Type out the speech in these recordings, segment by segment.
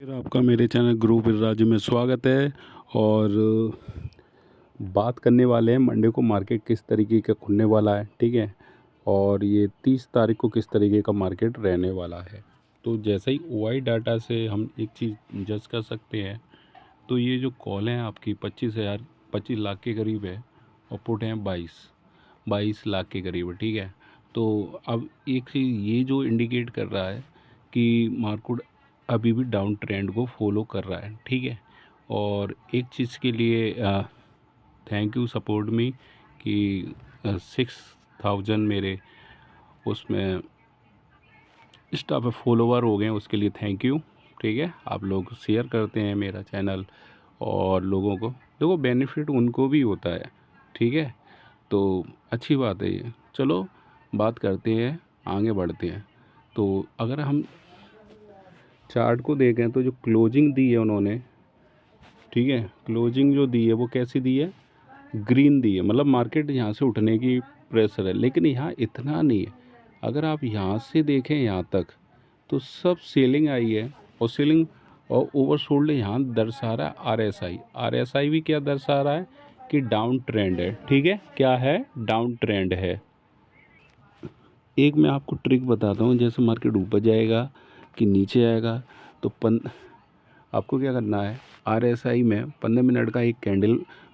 फिर आपका मेरे चैनल ग्रुप राजू में स्वागत है। और बात करने वाले हैं मंडे को मार्केट किस तरीके का खुलने वाला है, ठीक है। और ये 30 तारीख को किस तरीके का मार्केट रहने वाला है। तो जैसे ही ओआई डाटा से हम एक चीज़ जज कर सकते हैं, तो ये जो कॉल है आपकी 25 लाख के करीब है और पुट हैं 22 लाख के करीब है, ठीक है। तो अब एक चीज़ ये जो इंडिकेट कर रहा है कि मार्केट अभी भी डाउन ट्रेंड को फॉलो कर रहा है, ठीक है। और एक चीज़ के लिए थैंक यू सपोर्ट मी कि 6000 मेरे उसमें इंस्टा पे फॉलोवर हो गए, उसके लिए थैंक यू, ठीक है। आप लोग शेयर करते हैं मेरा चैनल और लोगों को, देखो बेनिफिट उनको भी होता है, ठीक है। तो अच्छी बात है ये। चलो बात करते हैं, आगे बढ़ते हैं। तो अगर हम चार्ट को देखें तो जो क्लोजिंग दी है उन्होंने, ठीक है, क्लोजिंग जो दी है वो कैसी दी है, ग्रीन दी है। मतलब मार्केट यहाँ से उठने की प्रेशर है, लेकिन यहाँ इतना नहीं है। अगर आप यहाँ से देखें यहाँ तक तो सब सेलिंग आई है, और सेलिंग और ओवरसोल्ड यहाँ दर्शा रहा है आरएसआई भी क्या दर्शा रहा है कि डाउन ट्रेंड है, ठीक है। क्या है, डाउन ट्रेंड है। एक मैं आपको ट्रिक बताता हूँ, जैसे मार्केट ऊपर जाएगा कि नीचे आएगा तो आपको क्या करना है, आरएसआई में 15 मिनट का एक कैंडल,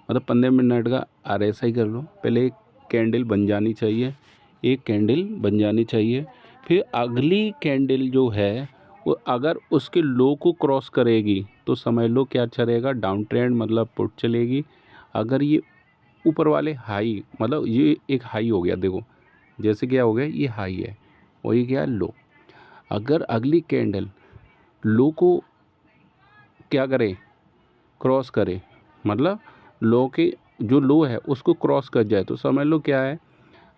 मतलब 15 मिनट का आरएसआई कर लो। पहले एक कैंडल बन जानी चाहिए, एक कैंडल बन जानी चाहिए। फिर अगली कैंडल जो है वो अगर उसके लो को क्रॉस करेगी तो समझ लो क्या चलेगा, डाउन ट्रेंड, मतलब पुट चलेगी। अगर ये ऊपर वाले हाई, मतलब ये एक हाई हो गया, देखो जैसे क्या हो गया, ये हाई है और ये क्या है, लो। अगर अगली कैंडल लो को क्या करे, क्रॉस करे, मतलब लो के जो लो है उसको क्रॉस कर जाए तो समझ लो क्या है,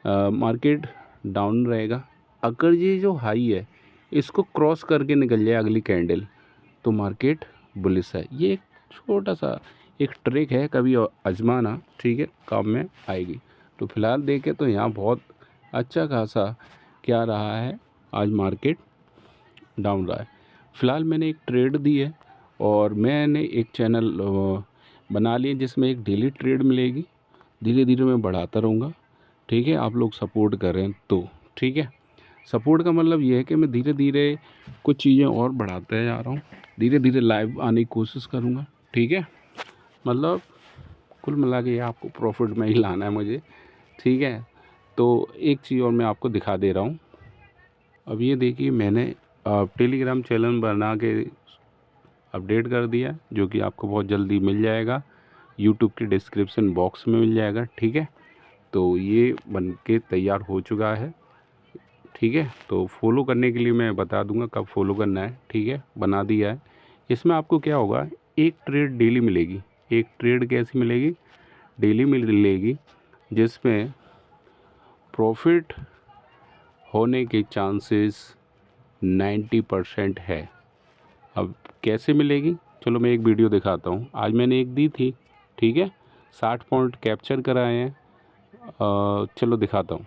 मार्केट डाउन रहेगा। अगर ये जो हाई है इसको क्रॉस करके निकल जाए अगली कैंडल तो मार्केट बुलिश है। ये एक छोटा सा एक ट्रिक है, कभी आजमाना, ठीक है, काम में आएगी। तो फिलहाल देखें तो यहाँ बहुत अच्छा खासा क्या रहा है, आज मार्केट डाउन रहा है। फ़िलहाल मैंने एक ट्रेड दी है और मैंने एक चैनल बना लिया जिसमें एक डेली ट्रेड मिलेगी। धीरे धीरे मैं बढ़ाता रहूँगा, ठीक है। आप लोग सपोर्ट करें तो, ठीक है। सपोर्ट का मतलब ये है कि मैं धीरे धीरे कुछ चीज़ें और बढ़ाते जा रहा हूँ, धीरे धीरे लाइव आने की कोशिश करूँगा, ठीक है। मतलब कुल मिला के आपको प्रॉफिट में ही लाना है मुझे, ठीक है। तो एक चीज़ और मैं आपको दिखा दे रहा हूँ। अब ये देखिए, मैंने टेलीग्राम चैनल बना के अपडेट कर दिया, जो कि आपको बहुत जल्दी मिल जाएगा, यूट्यूब के डिस्क्रिप्शन बॉक्स में मिल जाएगा, ठीक है। तो ये बन के तैयार हो चुका है, ठीक है। तो फॉलो करने के लिए मैं बता दूंगा कब फॉलो करना है, ठीक है, बना दिया है। इसमें आपको क्या होगा, एक ट्रेड डेली मिलेगी। एक ट्रेड कैसी मिलेगी, डेली मिलेगी, जिसमें प्रॉफिट होने के चांसेस 90% है। अब कैसे मिलेगी, चलो मैं एक वीडियो दिखाता हूँ। आज मैंने एक दी थी, ठीक है, 60 पॉइंट कैप्चर कराए हैं। चलो दिखाता हूँ,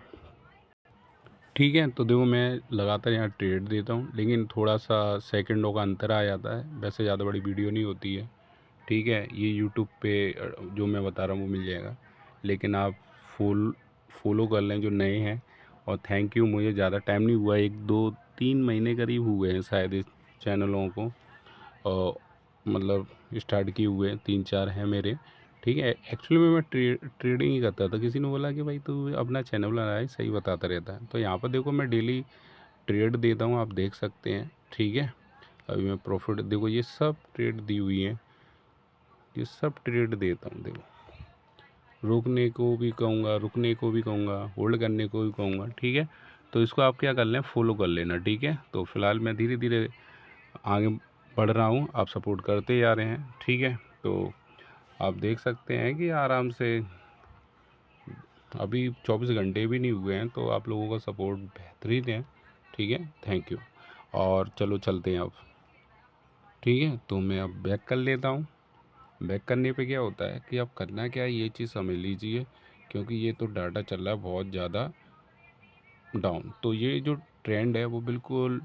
ठीक है। तो देखो मैं लगातार यहाँ ट्रेड देता हूँ, लेकिन थोड़ा सा सेकंडों का अंतर आ जाता है, वैसे ज़्यादा बड़ी वीडियो नहीं होती है, ठीक है। ये यूट्यूब पे जो मैं बता रहा हूँ वो मिल जाएगा, लेकिन आप फॉलो कर लें जो नए हैं। और थैंक यू, मुझे ज़्यादा टाइम नहीं हुआ, 1 2 3 महीने करीब हुए हैं शायद इस चैनलों को, और मतलब स्टार्ट किए हुए 3 4 हैं मेरे, ठीक है। एक्चुअली में मैं ट्रेडिंग ही करता था। किसी ने बोला कि भाई तू अपना चैनल बना है, सही बताता रहता है। तो यहाँ पर देखो मैं डेली ट्रेड देता हूँ, आप देख सकते हैं, ठीक है। अभी मैं प्रॉफिट देखो, ये सब ट्रेड दी हुई है, ये सब ट्रेड देता हूँ। देखो रुकने को भी कहूँगा, रुकने को भी कहूँगा, होल्ड करने को भी कहूँगा, ठीक है। तो इसको आप क्या कर लें, फॉलो कर लेना, ठीक है। तो फिलहाल मैं धीरे धीरे आगे बढ़ रहा हूँ, आप सपोर्ट करते जा रहे हैं, ठीक है। तो आप देख सकते हैं कि आराम से अभी 24 घंटे भी नहीं हुए हैं, तो आप लोगों का सपोर्ट बेहतरीन है, ठीक है। Thank you. और चलो चलते हैं अब, ठीक है। तो मैं अब बैक कर लेता हूँ। बैक करने पे क्या होता है कि अब करना क्या है ये चीज़ समझ लीजिए, क्योंकि ये तो डाटा चल रहा है बहुत ज़्यादा डाउन। तो ये जो ट्रेंड है वो बिल्कुल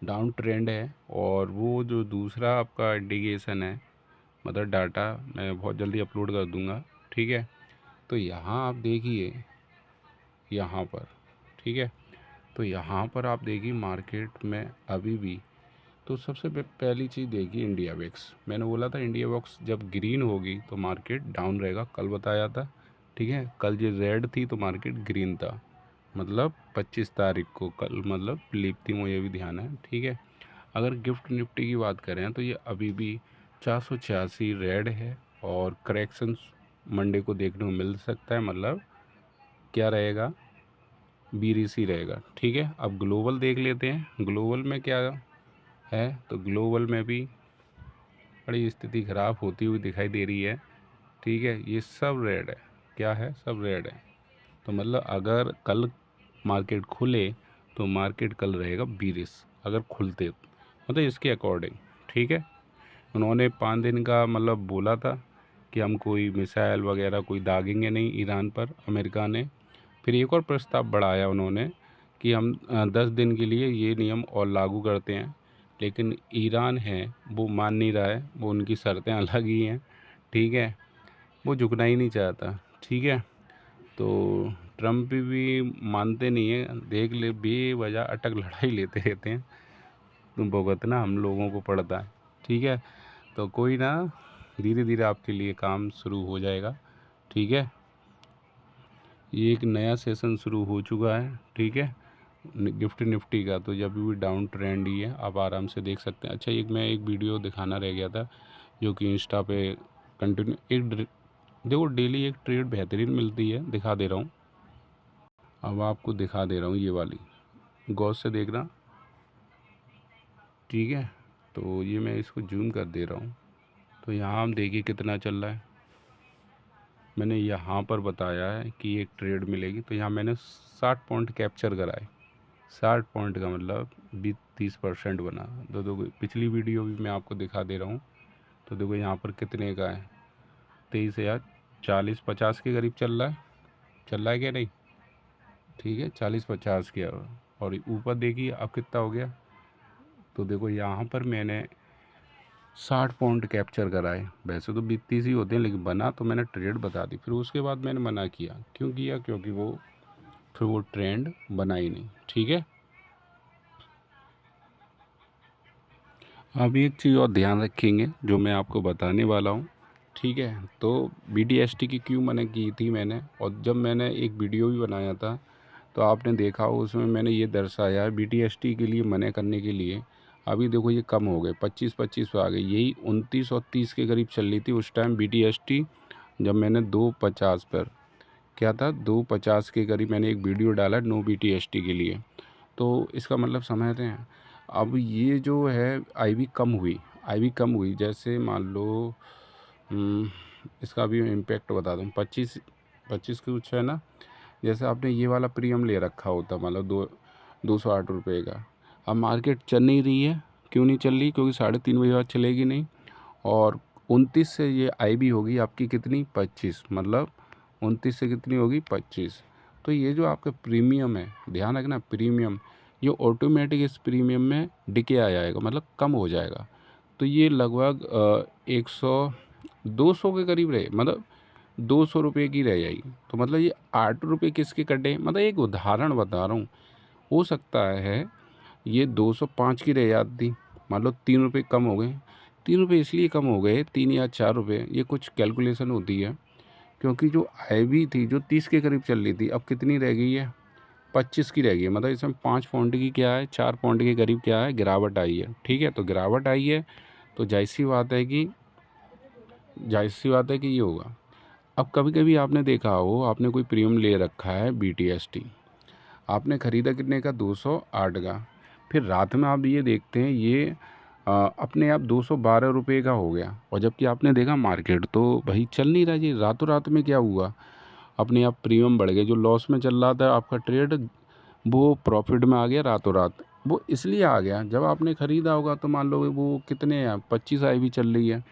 डाउन ट्रेंड है। और वो जो दूसरा आपका इंडिकेशन है, मतलब डाटा मैं बहुत जल्दी अपलोड कर दूंगा, ठीक है। तो यहाँ आप देखिए, यहाँ पर, ठीक है, तो यहाँ पर आप देखिए मार्केट में अभी भी, तो सबसे पहली चीज़ देखिए इंडिया वैक्स। मैंने बोला था इंडिया वैक्स जब ग्रीन होगी तो मार्केट डाउन रहेगा, कल बताया था, ठीक है। कल जो रेड थी तो मार्केट ग्रीन था, मतलब 25 तारीख को, कल मतलब लीप थी, मुझे भी ध्यान है, ठीक है। अगर गिफ्ट निफ्टी की बात करें तो ये अभी भी 486 रेड है, और करेक्शंस मंडे को देखने को मिल सकता है, मतलब क्या रहेगा, बीरीसी रहेगा, ठीक है। अब ग्लोबल देख लेते हैं, ग्लोबल में क्या है, तो ग्लोबल में भी बड़ी स्थिति ख़राब होती हुई दिखाई दे रही है, ठीक है। ये सब रेड है, क्या है, सब रेड है। तो मतलब अगर कल मार्केट खुले तो मार्केट कल रहेगा बीरिश, अगर खुलते मतलब इसके अकॉर्डिंग, ठीक है। उन्होंने 5 दिन का मतलब बोला था कि हम कोई मिसाइल वगैरह कोई दागेंगे नहीं ईरान पर, अमेरिका ने। फिर एक और प्रस्ताव बढ़ाया उन्होंने कि हम 10 दिन के लिए ये नियम और लागू करते हैं, लेकिन ईरान है वो मान नहीं रहा है, वो उनकी शर्तें अलग ही हैं, ठीक है। वो झुकना ही नहीं चाहता, ठीक है। तो ट्रम्प भी मानते नहीं है, देख ले बेवजह अटक लड़ाई लेते रहते हैं, तो भुगतना हम लोगों को पड़ता है, ठीक है। तो कोई ना, धीरे धीरे आपके लिए काम शुरू हो जाएगा, ठीक है। ये एक नया सेशन शुरू हो चुका है, ठीक है, गिफ्ट निफ्टी का। तो जब भी डाउन ट्रेंड ही है, आप आराम से देख सकते हैं। अच्छा, एक वीडियो दिखाना रह गया था, जो कि इंस्टा पे कंटिन्यू देखो डेली एक ट्रेड बेहतरीन मिलती है, दिखा दे रहा हूँ, अब आपको दिखा दे रहा हूँ, ये वाली गौर से देखना, ठीक है। तो ये मैं इसको जूम कर दे रहा हूँ, तो यहाँ हम देखिए कितना चल रहा है। मैंने यहाँ पर बताया है कि एक ट्रेड मिलेगी, तो यहाँ मैंने 60 पॉइंट कैप्चर कराए। 60 पॉइंट का मतलब 20-30% बना। तो देखो पिछली वीडियो भी मैं आपको दिखा दे रहा हूँ, तो देखो यहाँ पर कितने का है, 23,000, 40-50 के करीब चल रहा है क्या नहीं, ठीक है, 40-50 के। और ऊपर देखिए अब कितना हो गया, तो देखो यहाँ पर मैंने 60 पॉइंट कैप्चर कराए। वैसे तो 20-30 ही होते हैं, लेकिन बना तो मैंने ट्रेड बता दी, फिर उसके बाद मैंने मना किया। क्यों किया, क्योंकि फिर वो ट्रेंड बना ही नहीं, ठीक है। अब एक चीज़ और ध्यान रखेंगे जो मैं आपको बताने वाला हूँ, ठीक है। तो BDST की क्यों मना की थी मैंने, और जब मैंने एक वीडियो भी बनाया था तो आपने देखा हो, उसमें मैंने ये दर्शाया है BDST के लिए मना करने के लिए। अभी देखो ये कम हो गए, 25-25 पे आ गए, यही 29 और 30 के करीब चल रही थी उस टाइम BDST, जब मैंने 250 पर क्या था, 250 के करीब मैंने एक वीडियो डाला नो BDST के लिए। तो इसका मतलब समझते हैं। अब ये जो है आईवी कम हुई, जैसे मान लो इसका भी इम्पैक्ट बता दूँ, 25 कुछ है ना। जैसे आपने ये वाला प्रीमियम ले रखा होता, मतलब 208 रुपये का, अब मार्केट चल नहीं रही है, क्यों नहीं चल रही, क्योंकि 3:30 बजे बाद चलेगी नहीं। और 29 से ये आईवी होगी आपकी कितनी, 25, मतलब 29 से कितनी होगी, 25। तो ये जो आपका प्रीमियम है, ध्यान रखना, प्रीमियम ये ऑटोमेटिक इस प्रीमियम में डिके आ जाएगा, मतलब कम हो जाएगा। तो ये लगभग 200 के करीब रहे, मतलब 200 रुपये की रह जाएगी। तो मतलब ये 8 रुपये किसके कटे, मतलब एक उदाहरण बता रहा हूँ, हो सकता है ये 205 की रह जाती, मान लो 3 रुपये कम हो गए। 3 रुपये इसलिए कम हो गए, 3 या 4 रुपये, ये कुछ कैलकुलेशन होती है, क्योंकि जो आईवी थी जो 30 के करीब चल रही थी, अब कितनी रह गई है, 25 की रह गई है। मतलब इसमें 5 पॉइंट की क्या है, 4 पॉइंट के करीब क्या है, गिरावट आई है, ठीक है। तो गिरावट आई है, तो जाहिर सी बात है कि ये होगा। अब कभी कभी आपने देखा हो, आपने कोई प्रीमियम ले रखा है BTST, आपने ख़रीदा कितने का, 208 का, फिर रात में आप ये देखते हैं ये अपने आप 212 रुपये का हो गया, और जबकि आपने देखा मार्केट तो भाई चल नहीं रहा जी, रातों रात में क्या हुआ, अपने आप प्रीमियम बढ़ गए, जो लॉस में चल रहा था आपका ट्रेड वो प्रॉफिट में आ गया रातों रात। वो इसलिए आ गया, जब आपने ख़रीदा होगा तो मान लो वो कितने 25 आईवी चल रही है,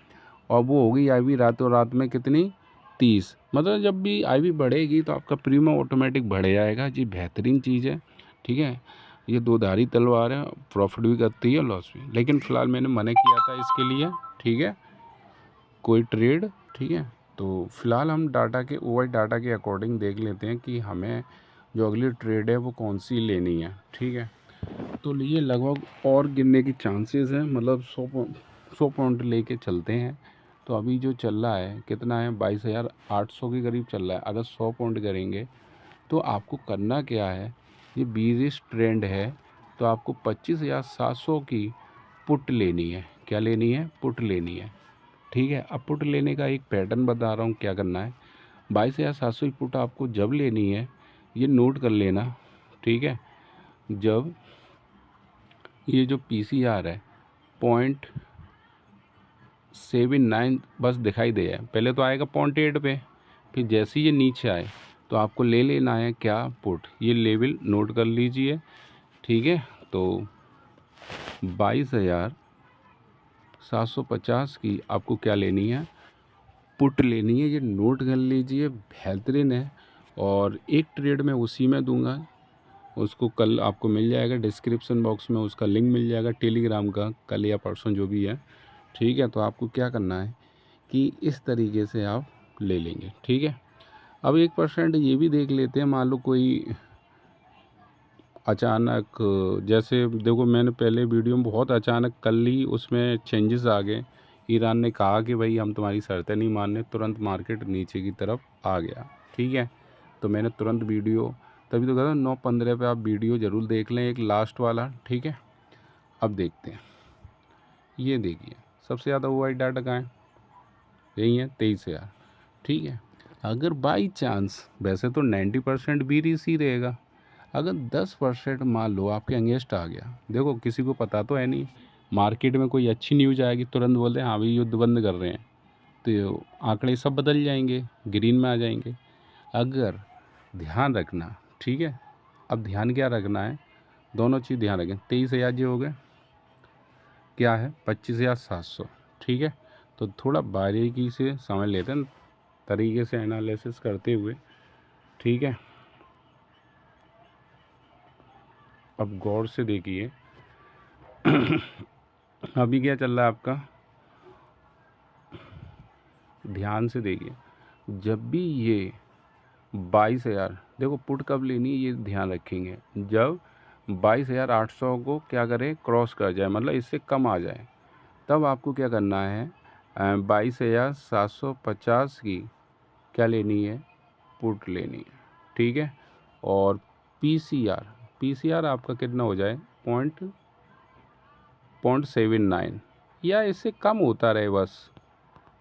और वो होगी आईवी रातों रात में कितनी, 30। मतलब जब भी आईवी बढ़ेगी तो आपका प्रीमियम ऑटोमेटिक बढ़ जाएगा जी, बेहतरीन चीज़ है, ठीक है। ये दो धारी तलवार है, प्रॉफिट भी करती है लॉस भी, लेकिन फ़िलहाल मैंने मना किया था इसके लिए, ठीक है, कोई ट्रेड, ठीक है। तो फ़िलहाल हम डाटा के ओवर डाटा के अकॉर्डिंग देख लेते हैं कि हमें जो अगली ट्रेड है वो कौन सी लेनी है, ठीक है। तो ये लगभग और गिरने की चांसेस हैं, मतलब 100 पॉइंट लेके चलते हैं। तो अभी जो चल रहा है कितना है, 22,800 के करीब चल रहा है। अगर 100 पॉइंट करेंगे तो आपको करना क्या है, ये बीरिश ट्रेंड है, तो आपको 25,700 की पुट लेनी है। क्या लेनी है? पुट लेनी है, ठीक है। अब पुट लेने का एक पैटर्न बता रहा हूँ क्या करना है। 22,700 की पुट आपको जब लेनी है, ये नोट कर लेना, ठीक है। जब ये जो PCR है 0.79 बस दिखाई दे जाए, पहले तो आएगा 0.8 पे, फिर जैसे ही ये नीचे आए तो आपको ले लेना है क्या, पुट। ये लेवल नोट कर लीजिए, ठीक है। तो 22,750 की आपको क्या लेनी है, पुट लेनी है। ये नोट कर लीजिए, बेहतरीन है। और एक ट्रेड मैं उसी में दूंगा, उसको कल आपको मिल जाएगा, डिस्क्रिप्शन बॉक्स में उसका लिंक मिल जाएगा टेलीग्राम का, कल या परसों जो भी है, ठीक है। तो आपको क्या करना है कि इस तरीके से आप ले लेंगे, ठीक है। अब 1% ये भी देख लेते हैं, मान लो कोई अचानक, जैसे देखो मैंने पहले वीडियो में बहुत अचानक कल ही उसमें चेंजेस आ गए। ईरान ने कहा कि भाई हम तुम्हारी शर्तें नहीं मानने, तुरंत मार्केट नीचे की तरफ आ गया, ठीक है। तो मैंने तुरंत वीडियो, तभी तो कहता हूँ 9:15 पे आप वीडियो ज़रूर देख लें, एक लास्ट वाला, ठीक है। अब देखते हैं, ये देखिए सबसे ज़्यादा वाइट डाटा कहाँ है, यही है 23,000, ठीक है। अगर बाई चांस, वैसे तो 90% भी ही रहेगा, अगर 10% मान लो आपके अगेंस्ट आ गया, देखो किसी को पता तो है नहीं, मार्केट में कोई अच्छी न्यूज़ आएगी तुरंत बोलते हैं हाँ भाई युद्ध बंद कर रहे हैं, तो आंकड़े सब बदल जाएंगे, ग्रीन में आ जाएंगे। अगर ध्यान रखना, ठीक है। अब ध्यान क्या रखना है, दोनों चीज़ ध्यान रखें। 23,000 जो हो गए, क्या है 25,700, ठीक है। तो थोड़ा बारीकी से समझ लेते हैं, तरीके से एनालिसिस करते हुए, ठीक है। अब गौर से देखिए अभी क्या चल रहा है आपका, ध्यान से देखिए। जब भी ये 22,000, देखो पुट कब लेनी है ये ध्यान रखेंगे, जब 22,800 को क्या करे, क्रॉस कर जाए, मतलब इससे कम आ जाए, तब आपको क्या करना है, 22,750 की क्या लेनी है, पुट लेनी है, ठीक है। और पीसीआर आपका कितना हो जाए, 0.79 या इससे कम होता रहे बस,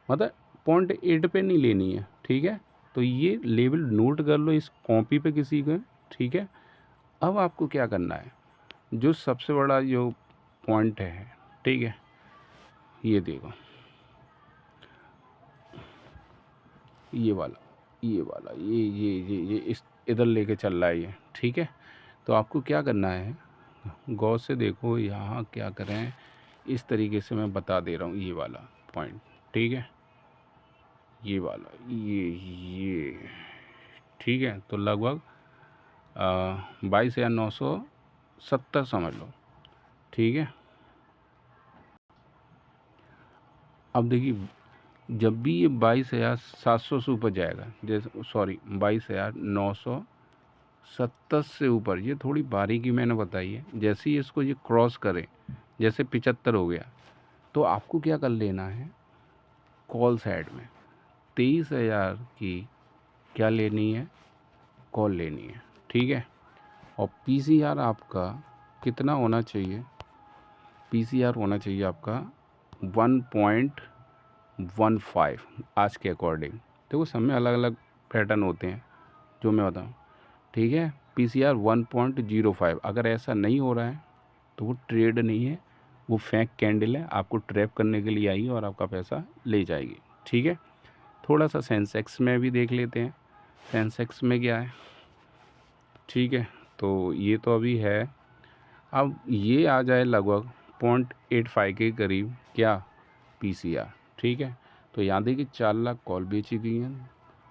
मतलब 0.8 पे नहीं लेनी है, ठीक है। तो ये लेवल नोट कर लो इस कॉपी पे किसी का, ठीक है। अब आपको क्या करना है, जो सबसे बड़ा जो पॉइंट है, ठीक है, ये देखो, ये इस इधर लेके चल रहा है ये, ठीक है। तो आपको क्या करना है, गौर से देखो, यहाँ क्या करें, इस तरीके से मैं बता दे रहा हूँ, ये वाला पॉइंट, ठीक है, ये वाला, ये ठीक है। तो लगभग 22,970 समझ लो, ठीक है। अब देखिए जब भी ये 22,700 से ऊपर जाएगा, जैसे सॉरी 22,970 से ऊपर, ये थोड़ी बारीकी मैंने बताई है, जैसे ही इसको ये क्रॉस करे, जैसे 75 हो गया, तो आपको क्या कर लेना है, कॉल साइड में 23,000 की क्या लेनी है, कॉल लेनी है, ठीक है। और पीसीआर आपका कितना होना चाहिए, पीसीआर होना चाहिए आपका 1.15 आज के अकॉर्डिंग। देखो सब में अलग अलग पैटर्न होते हैं जो मैं बताऊँ, ठीक है। पीसीआर 1.05, अगर ऐसा नहीं हो रहा है तो वो ट्रेड नहीं है, वो फेक कैंडल है, आपको ट्रैप करने के लिए आई है और आपका पैसा ले जाएगी, ठीक है। थोड़ा सा सेंसेक्स में भी देख लेते हैं, सेंसेक्स में क्या है, ठीक है। तो ये तो अभी है, अब ये आ जाए लगभग 0.85 के करीब क्या, पीसीआर, ठीक है। तो यहाँ देखिए 4 लाख कॉल बेची गई हैं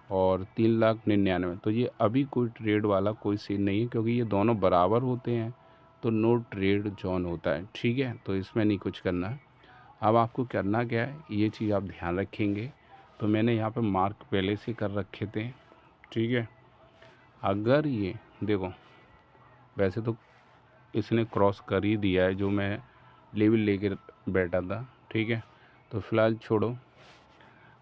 और 3,99,000, तो ये अभी कोई ट्रेड वाला कोई सीन नहीं है, क्योंकि ये दोनों बराबर होते हैं, तो नो ट्रेड जोन होता है, ठीक है। तो इसमें नहीं कुछ करना है। अब आपको करना क्या है, ये चीज़ आप ध्यान रखेंगे। तो मैंने यहाँ पे मार्क पहले से कर रखे थे, ठीक है। अगर ये देखो, वैसे तो इसने क्रॉस कर ही दिया है जो मैं लेवल लेकर बैठा था, ठीक है। तो फिलहाल छोड़ो।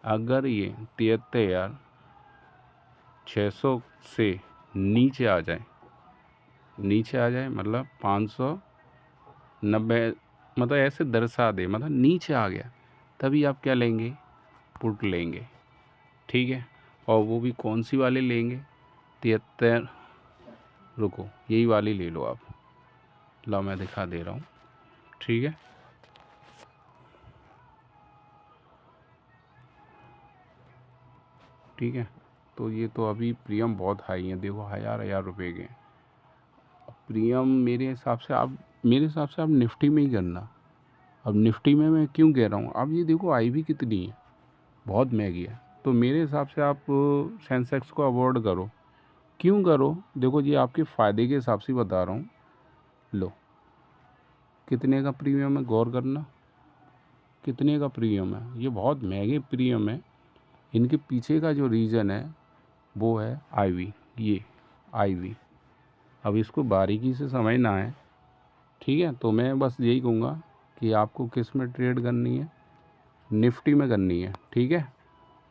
अगर ये 73,600 से नीचे आ जाए, मतलब 590, मतलब ऐसे दर्शा दे, मतलब नीचे आ गया, तभी आप क्या लेंगे, पुट लेंगे, ठीक है। और वो भी कौन सी वाले लेंगे, 73, रुको यही वाली ले लो आप, लो मैं दिखा दे रहा हूँ, ठीक है। ठीक है, तो ये तो अभी प्रीमियम बहुत हाई है, देखो हज़ार रुपए के प्रीमियम। मेरे हिसाब से आप निफ्टी में ही करना। अब निफ्टी में मैं क्यों कह रहा हूँ, अब ये देखो आईवी कितनी है, बहुत महंगी है। तो मेरे हिसाब से आप सेंसेक्स को अवॉइड करो। क्यों करो, देखो जी आपके फ़ायदे के हिसाब से बता रहा हूँ। लो कितने का प्रीमियम है, गौर करना, कितने का प्रीमियम है, ये बहुत महंगे प्रीमियम है। इनके पीछे का जो रीज़न है वो है आईवी, ये आईवी। अब इसको बारीकी से समझना है, ठीक है। तो मैं बस यही कहूँगा कि आपको किस में ट्रेड करनी है, निफ्टी में करनी है, ठीक है।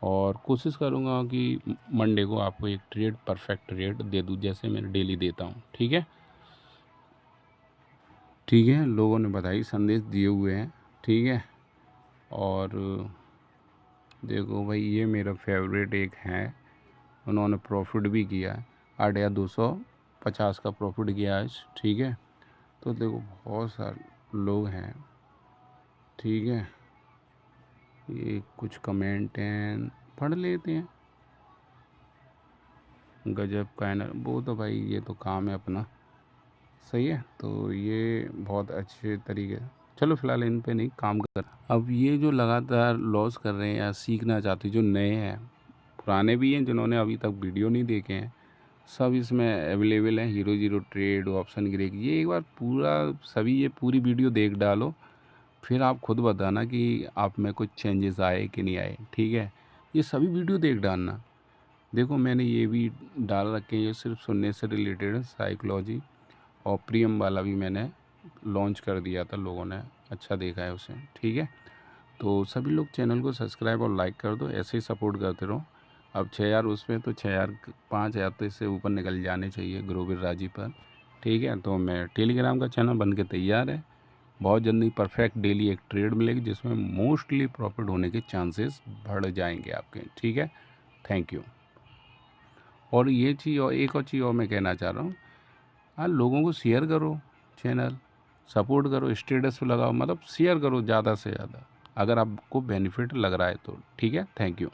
और कोशिश करूँगा कि मंडे को आपको एक ट्रेड परफेक्ट रेट दे दूँ, जैसे मैं डेली देता हूँ, ठीक है। ठीक है, लोगों ने बधाई संदेश दिए हुए हैं, ठीक है। और देखो भाई, ये मेरा फेवरेट एक है, उन्होंने प्रॉफिट भी किया है, 8,250 का प्रॉफिट किया है, ठीक है। तो देखो बहुत सारे लोग हैं, ठीक है। ये कुछ कमेंट हैं, पढ़ लेते हैं। गजब का है ना, वो तो भाई ये तो काम है अपना, सही है। तो ये बहुत अच्छे तरीके, चलो फिलहाल इन पे नहीं काम कर। अब ये जो लगातार लॉस कर रहे हैं या सीखना चाहते जो नए हैं, पुराने भी हैं जिन्होंने अभी तक वीडियो नहीं देखे हैं, सब इसमें अवेलेबल है। Hero zero trade, option Greig, ये एक बार पूरा सभी ये पूरी वीडियो देख डालो, फिर आप खुद बताना कि आप में कुछ चेंजेस आए कि नहीं आए, ठीक है। ये सभी वीडियो देख डालना। देखो मैंने ये भी डाल रखे हैं, ये सिर्फ सुनने से रिलेटेड है, साइकोलॉजी। और प्रीमियम वाला भी मैंने लॉन्च कर दिया था, लोगों ने अच्छा देखा है उसे, ठीक है। तो सभी लोग चैनल को सब्सक्राइब और लाइक कर दो, ऐसे ही सपोर्ट करते रहो। अब 6,000 उसमें, तो 6,000 5,000 तो इससे ऊपर निकल जाने चाहिए ग्रोवर राजी पर, ठीक है। तो मैं टेलीग्राम का चैनल बन के तैयार है, बहुत जल्दी परफेक्ट डेली एक ट्रेड मिलेगी जिसमें मोस्टली प्रॉफिट होने के चांसेस बढ़ जाएंगे आपके, ठीक है। Thank you. और ये चीज़, और एक और चीज़ और मैं कहना चाह रहा हूँ, हाँ लोगों को शेयर करो, चैनल सपोर्ट करो, स्टेटस पे लगाओ, मतलब शेयर करो ज़्यादा से ज़्यादा, अगर आपको बेनिफिट लग रहा है तो, ठीक है। Thank you.